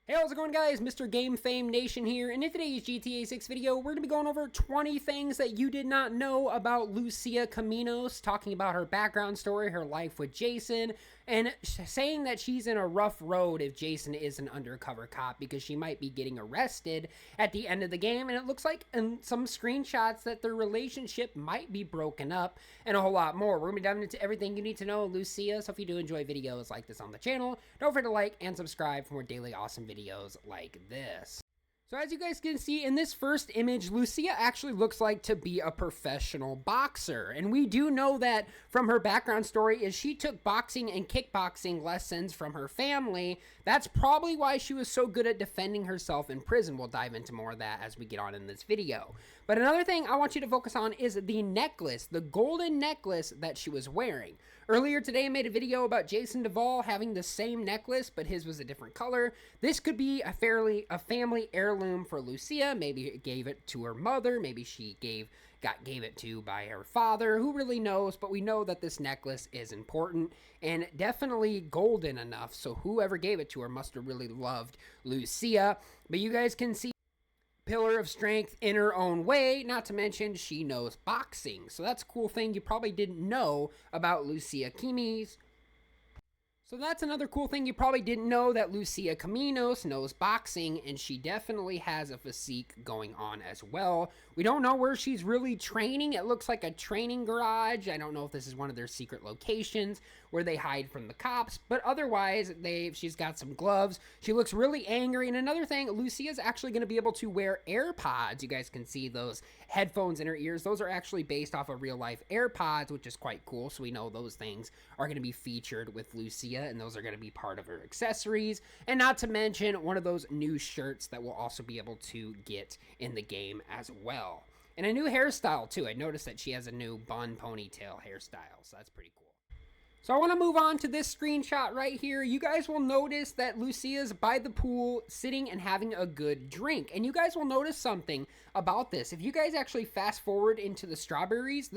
Hey, how's it going, guys? Mr. Game Fame Nation here, and in today's GTA 6 video, we're going to be going over 20 things that you did not know about Lucia Caminos, talking about her background story, her life with Jason, and saying that she's in a rough road if Jason is an undercover cop because she might be getting arrested at the end of the game, and it looks like in some screenshots that their relationship might be broken up, and a whole lot more. We're going to be diving into everything you need to know, Lucia, so if you do enjoy videos like this on the channel, don't forget to like and subscribe for more daily awesome videos like this. So as you guys can see in this first image, Lucia actually looks like to be a professional boxer. And we do know that from her background story is she took boxing and kickboxing lessons from her family. That's probably why she was so good at defending herself in prison. We'll dive into more of that as we get on in this video. But another thing I want you to focus on is the necklace, the golden necklace that she was wearing. Earlier today, I made a video about Jason Duvall having the same necklace, but his was a different color. This could be a family heirloom for Lucia. Maybe it gave it to her mother. Maybe she gave it to by her father. Who really knows? But we know that this necklace is important and definitely golden enough. So whoever gave it to her must have really loved Lucia. But you guys can see pillar of strength in her own way, not to mention she knows boxing. So that's a cool thing you probably didn't know about Lucia Caminos. So that's another cool thing you probably didn't know, that Lucia Caminos knows boxing, and she definitely has a physique going on as well. We don't know where she's really training. It looks like a training garage. I don't know if this is one of their secret locations where they hide from the cops, but otherwise she's got some gloves. She looks really angry. And another thing, Lucia's actually going to be able to wear AirPods. You guys can see those headphones in her ears. Those are actually based off of real life AirPods, which is quite cool. So we know those things are going to be featured with Lucia, and those are going to be part of her accessories. And not to mention one of those new shirts that we'll also be able to get in the game as well. And a new hairstyle too. I noticed that she has a new bun ponytail hairstyle, so that's pretty cool. So I want to move on to this screenshot right here. You guys will notice that Lucia's by the pool sitting and having a good drink. And you guys will notice something about this. If you guys actually fast forward into the strawberries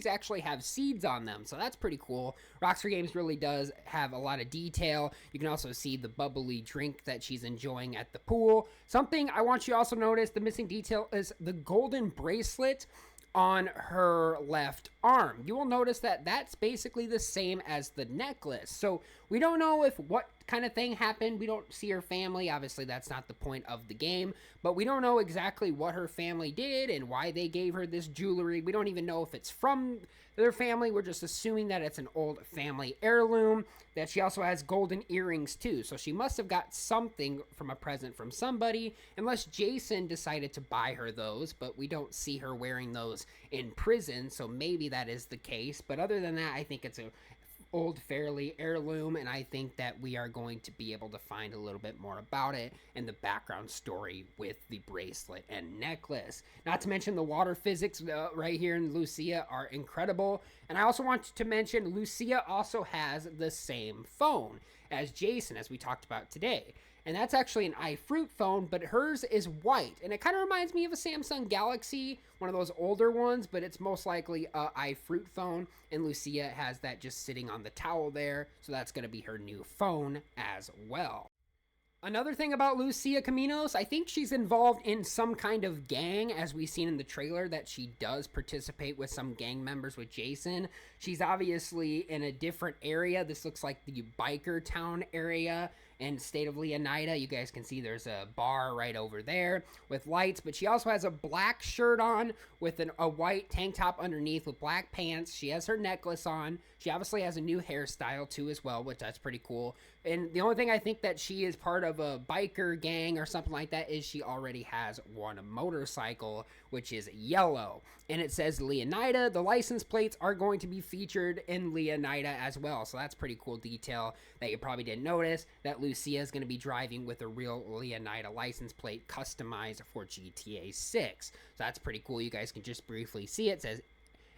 actually have seeds on them. So that's pretty cool. Rockstar Games really does have a lot of detail. You can also see the bubbly drink that she's enjoying at the pool. Something I want you to also notice, the missing detail is the golden bracelet on her left arm. You will notice that that's basically the same as the necklace. So we don't know if what kind of thing happened. We don't see her family. Obviously, that's not the point of the game, but we don't know exactly what her family did and why they gave her this jewelry. We don't even know if it's from their family. We're just assuming that it's an old family heirloom, that she also has golden earrings too. So she must have got something from a present from somebody, unless Jason decided to buy her those, but we don't see her wearing those in prison. So maybe that is the case. But other than that, I think it's a old fairly heirloom, and I think that we are going to be able to find a little bit more about it and the background story with the bracelet and necklace. Not to mention the water physics right here in Lucia are incredible. And I also want to mention Lucia also has the same phone as Jason, as we talked about today. And that's actually an iFruit phone, but hers is white. And it kind of reminds me of a Samsung Galaxy, one of those older ones, but it's most likely a iFruit phone. And Lucia has that just sitting on the towel there. So that's going to be her new phone as well. Another thing about Lucia Caminos, I think she's involved in some kind of gang, as we've seen in the trailer that she does participate with some gang members with Jason. She's obviously in a different area. This looks like the biker town area in state of Leonida. You guys can see there's a bar right over there with lights, but she also has a black shirt on with a white tank top underneath with black pants. She has her necklace on. She obviously has a new hairstyle too as well, which that's pretty cool. And the only thing I think that she is part of a biker gang or something like that is she already has one motorcycle, which is yellow. And it says Leonida. The license plates are going to be featured in Leonida as well. So that's pretty cool detail that you probably didn't notice, that Lucia is going to be driving with a real Leonida license plate customized for GTA 6. So that's pretty cool. You guys can just briefly see it says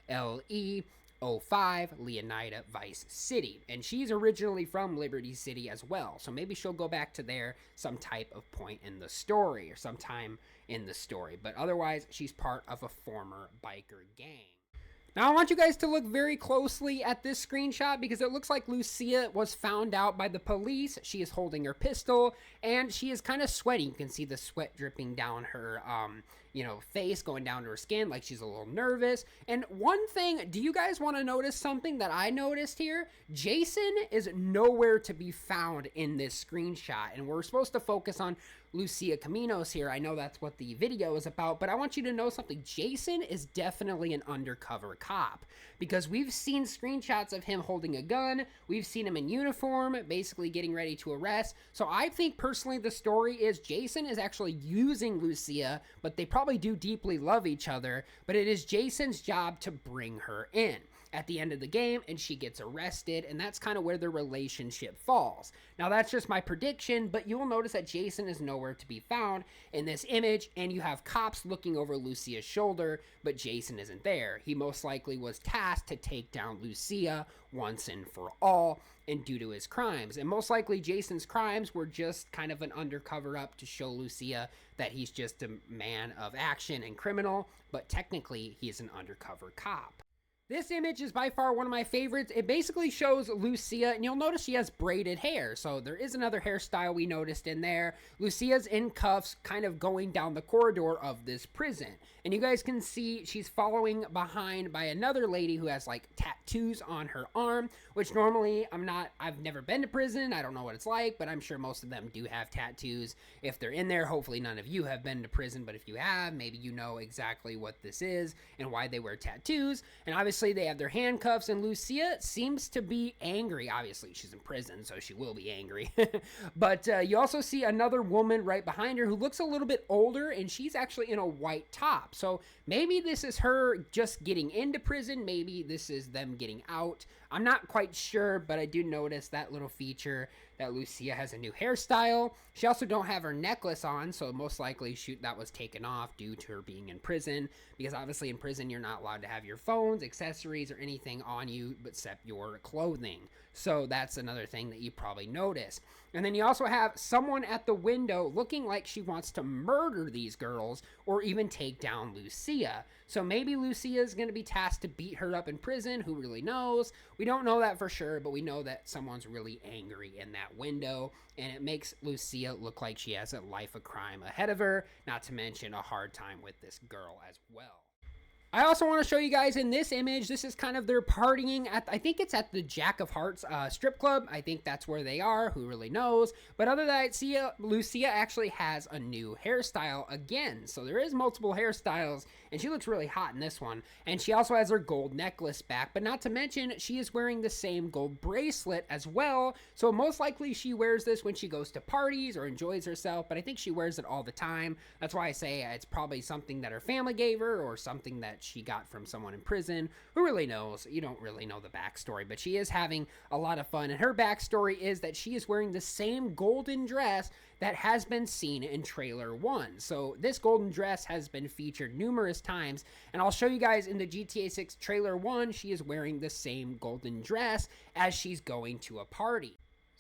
LE05 Leonida Vice City, and she's originally from Liberty City as well, so maybe she'll go back to there some type of point in the story or sometime in the story, but otherwise she's part of a former biker gang. Now, I want you guys to look very closely at this screenshot because it looks like Lucia was found out by the police. She is holding her pistol and she is kind of sweaty. You can see the sweat dripping down her, face, going down to her skin, like she's a little nervous. And one thing, do you guys want to notice something that I noticed here? Jason is nowhere to be found in this screenshot, and we're supposed to focus on Lucia Caminos here. I know that's what the video is about, but I want you to know something. Jason is definitely an undercover cop because we've seen screenshots of him holding a gun. We've seen him in uniform, basically getting ready to arrest. So I think personally the story is Jason is actually using Lucia, but they probably do deeply love each other, but it is Jason's job to bring her in at the end of the game, and she gets arrested, and that's kind of where their relationship falls. Now, that's just my prediction, but you will notice that Jason is nowhere to be found in this image, and you have cops looking over Lucia's shoulder, but Jason isn't there. He most likely was tasked to take down Lucia once and for all, and due to his crimes. And most likely Jason's crimes were just kind of an undercover up to show Lucia that he's just a man of action and criminal, but technically he is an undercover cop. This image is by far one of my favorites. It basically shows Lucia, and you'll notice she has braided hair. So there is another hairstyle we noticed in there. Lucia's in cuffs, kind of going down the corridor of this prison. And you guys can see she's following behind by another lady who has like tattoos on her arm, which normally I've never been to prison. I don't know what it's like, but I'm sure most of them do have tattoos. If they're in there, hopefully none of you have been to prison, but if you have, maybe you know exactly what this is and why they wear tattoos. And obviously they have their handcuffs, and Lucia seems to be angry. Obviously she's in prison, so she will be angry. But you also see another woman right behind her who looks a little bit older, and she's actually in a white top. So maybe this is her just getting into prison. Maybe this is them getting out. I'm not quite sure, but I do notice that little feature that Lucia has a new hairstyle. She also don't have her necklace on, so most likely that was taken off due to her being in prison, because obviously in prison you're not allowed to have your phones, accessories, or anything on you except your clothing. So that's another thing that you probably noticed. And then you also have someone at the window looking like she wants to murder these girls or even take down Lucia. So maybe Lucia is going to be tasked to beat her up in prison. Who really knows? We don't know that for sure, but we know that someone's really angry in that window, and it makes Lucia look like she has a life of crime ahead of her, not to mention a hard time with this girl as well. I also want to show you guys in this image, this is kind of their partying at, I think it's at the Jack of Hearts strip club. I think that's where they are. Who really knows? But other than that, Lucia actually has a new hairstyle again. So there is multiple hairstyles, and she looks really hot in this one. And she also has her gold necklace back, but not to mention she is wearing the same gold bracelet as well. So most likely she wears this when she goes to parties or enjoys herself, but I think she wears it all the time. That's why I say it's probably something that her family gave her or something that she got from someone in prison. Who really knows? You don't really know the backstory, but she is having a lot of fun. And her backstory is that she is wearing the same golden dress that has been seen in trailer 1. So this golden dress has been featured numerous times, and I'll show you guys in the GTA 6 trailer 1, she is wearing the same golden dress as she's going to a party.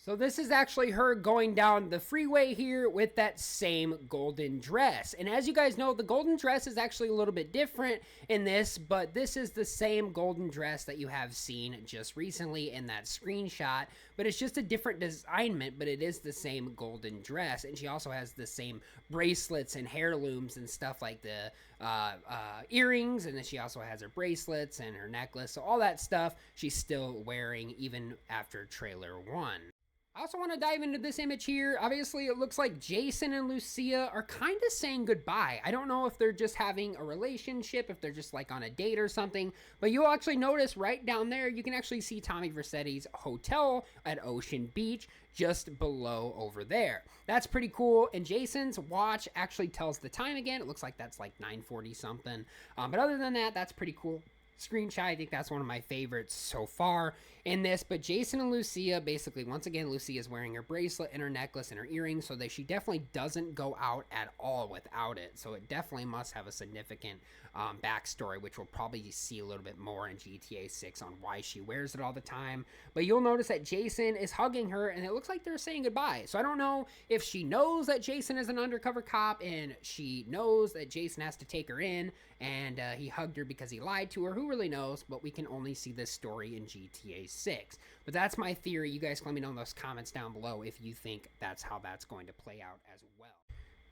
So this is actually her going down the freeway here with that same golden dress. And as you guys know, the golden dress is actually a little bit different in this, but this is the same golden dress that you have seen just recently in that screenshot, but it's just a different designment, but it is the same golden dress. And she also has the same bracelets and heirlooms and stuff like the earrings, and then she also has her bracelets and her necklace. So all that stuff she's still wearing even after trailer 1. I also want to dive into this image here. Obviously, it looks like Jason and Lucia are kind of saying goodbye. I don't know if they're just having a relationship, if they're just like on a date or something, but you'll actually notice right down there, you can actually see Tommy Vercetti's hotel at Ocean Beach just below over there. That's pretty cool. And Jason's watch actually tells the time again. It looks like that's like 9:40 something. But other than that, that's pretty cool screenshot. I think that's one of my favorites so far in this. But Jason and Lucia, basically, once again, Lucia is wearing her bracelet and her necklace and her earrings, so that she definitely doesn't go out at all without it. So it definitely must have a significant backstory, which we'll probably see a little bit more in GTA 6 on why she wears it all the time. But you'll notice that Jason is hugging her, and it looks like they're saying goodbye. So I don't know if she knows that Jason is an undercover cop, and she knows that Jason has to take her in, and he hugged her because he lied to her. Who really knows? But we can only see this story in GTA 6. But that's my theory. You guys let me know in those comments down below if you think that's how that's going to play out as well.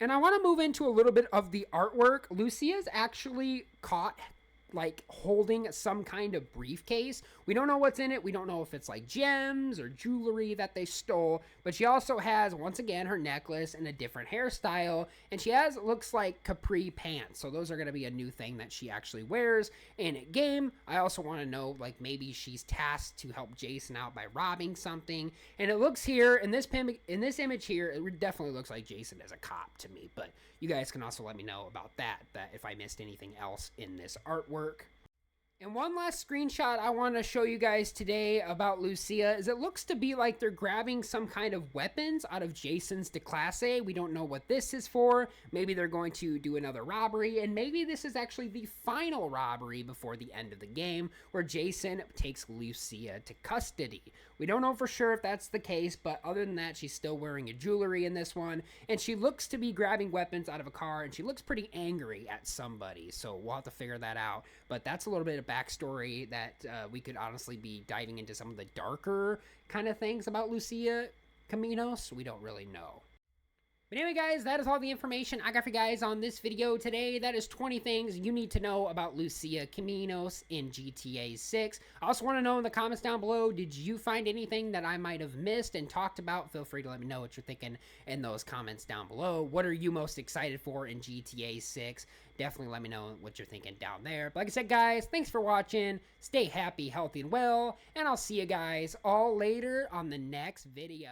And I want to move into a little bit of the artwork. Lucia's actually caught like holding some kind of briefcase. We don't know what's in it. We don't know if it's like gems or jewelry that they stole, but she also has, once again, her necklace and a different hairstyle, and she has, looks like capri pants. So those are going to be a new thing that she actually wears in a game. I also want to know, like, maybe she's tasked to help Jason out by robbing something. And it looks here in this image here, it definitely looks like Jason is a cop to me, but you guys can also let me know about that if I missed anything else in this artwork. And one last screenshot I want to show you guys today about Lucia is it looks to be like they're grabbing some kind of weapons out of Jason's Declasse. We don't know what this is for. Maybe they're going to do another robbery, and maybe this is actually the final robbery before the end of the game where Jason takes Lucia to custody. We don't know for sure if that's the case, but other than that, she's still wearing a jewelry in this one, and she looks to be grabbing weapons out of a car, and she looks pretty angry at somebody, so we'll have to figure that out. But that's a little bit of backstory that we could honestly be diving into some of the darker kind of things about Lucia Caminos. We don't really know. But anyway, guys, that is all the information I got for you guys on this video today. That is 20 things you need to know about Lucia Caminos in GTA 6. I also want to know in the comments down below, did you find anything that I might have missed and talked about? Feel free to let me know what you're thinking in those comments down below. What are you most excited for in GTA 6? Definitely let me know what you're thinking down there. But like I said, guys, thanks for watching. Stay happy, healthy, and well. And I'll see you guys all later on the next video.